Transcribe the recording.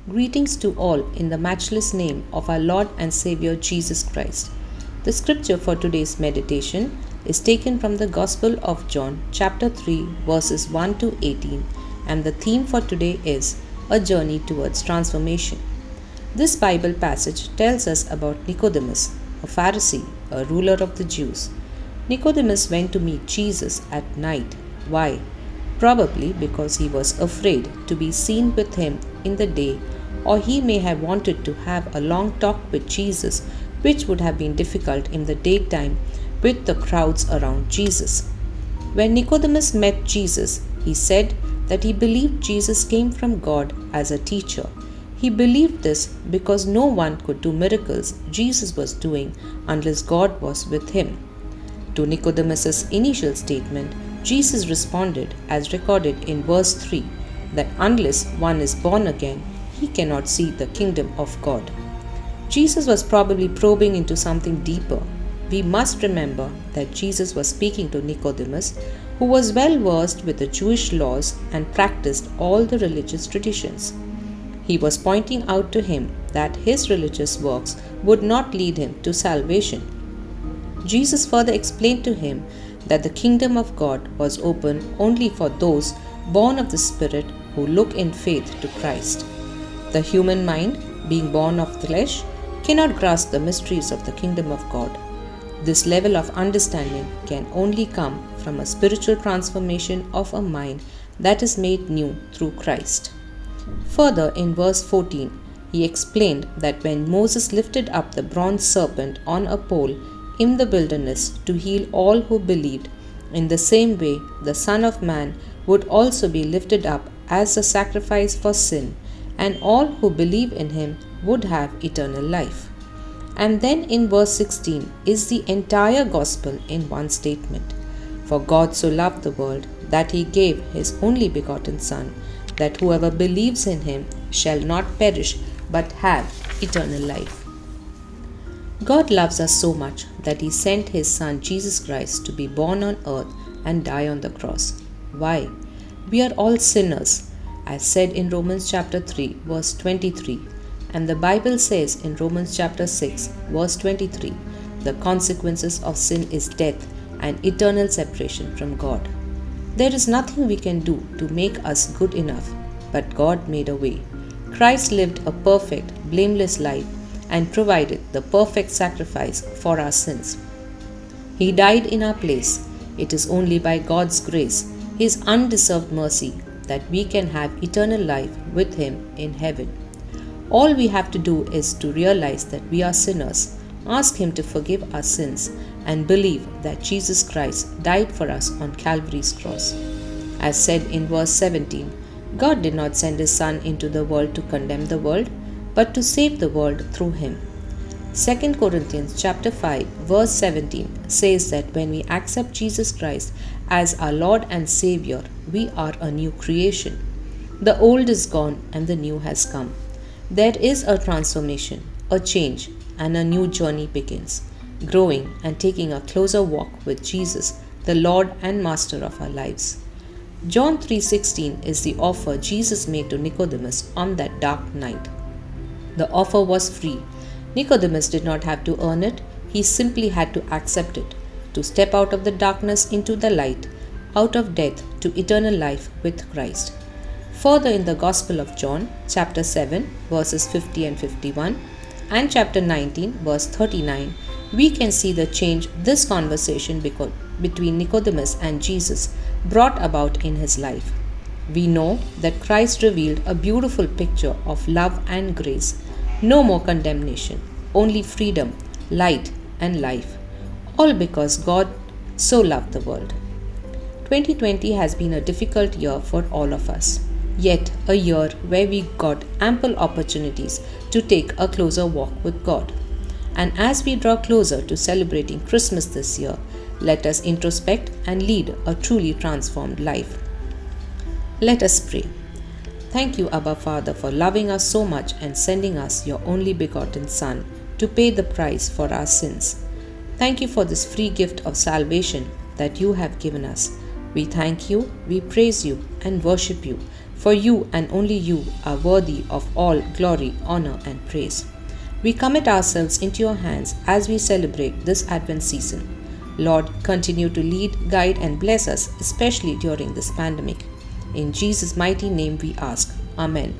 Greetings to all in the matchless name of our Lord and Savior Jesus Christ. The scripture for today's meditation is taken from the Gospel of John, chapter 3, verses 1 to 18, and the theme for today is A Journey Towards Transformation. This Bible passage tells us about Nicodemus, a Pharisee, a ruler of the Jews. Nicodemus went to meet Jesus at night. Why? Probably because he was afraid to be seen with him in the day, or he may have wanted to have a long talk with Jesus, which would have been difficult in the daytime with the crowds around Jesus. When Nicodemus met Jesus, he said that he believed Jesus came from God as a teacher. He believed this because no one could do miracles Jesus was doing unless God was with him. To Nicodemus's initial statement, Jesus responded, as recorded in verse 3, that unless one is born again, he cannot see the kingdom of God. Jesus was probably probing into something deeper. We must remember that Jesus was speaking to Nicodemus, who was well versed with the Jewish laws and practiced all the religious traditions. He was pointing out to him that his religious works would not lead him to salvation. Jesus further explained to him that the kingdom of God was open only for those born of the Spirit who look in faith to Christ. The human mind, being born of flesh, cannot grasp the mysteries of the kingdom of God. This level of understanding can only come from a spiritual transformation of a mind that is made new through Christ. Further, in verse 14, he explained that when Moses lifted up the bronze serpent on a pole in the wilderness to heal all who believed, in the same way the Son of Man would also be lifted up as a sacrifice for sin, and all who believe in him would have eternal life. And then in verse 16 is the entire gospel in one statement. For God so loved the world that he gave his only begotten Son, that whoever believes in him shall not perish but have eternal life. God loves us so much that he sent his Son Jesus Christ to be born on earth and die on the cross. Why? We are all sinners, as said in Romans chapter 3 verse 23, and the Bible says in Romans chapter 6 verse 23, the consequences of sin is death and eternal separation from God. There is nothing we can do to make us good enough, but God made a way. Christ lived a perfect, blameless life and provided the perfect sacrifice for our sins. He died in our place. It is only by God's grace, his undeserved mercy, that we can have eternal life with him in heaven. All we have to do is to realize that we are sinners, ask him to forgive our sins, and believe that Jesus Christ died for us on Calvary's cross. As said in verse 17, God did not send his Son into the world to condemn the world, but to save the world through him. 2 Corinthians chapter 5 verse 17 says that when we accept Jesus Christ as our Lord and Savior, we are a new creation. The old is gone and the new has come. There is a transformation, a change, and a new journey begins, growing and taking a closer walk with Jesus, the Lord and Master of our lives. John 3:16 is the offer Jesus made to Nicodemus on that dark night. The offer was free. Nicodemus did not have to earn it, he simply had to accept it, to step out of the darkness into the light, out of death to eternal life with Christ. Further in the Gospel of John, chapter 7, verses 50 and 51, and chapter 19, verse 39, we can see the change this conversation between Nicodemus and Jesus brought about in his life. We know that Christ revealed a beautiful picture of love and grace. No more condemnation, only freedom, light, and life. All because God so loved the world. 2020 has been a difficult year for all of us, yet a year where we got ample opportunities to take a closer walk with God. And as we draw closer to celebrating Christmas this year, let us introspect and lead a truly transformed life. Let us pray. Thank you, Abba Father, for loving us so much and sending us your only begotten Son to pay the price for our sins. Thank you for this free gift of salvation that you have given us. We thank you, we praise you, and worship you For you and only you are worthy of all glory, honor, and praise. We commit ourselves into your hands as we celebrate this Advent season. Lord, continue to lead, guide, and bless us, especially during this pandemic. In Jesus' mighty name we ask. Amen.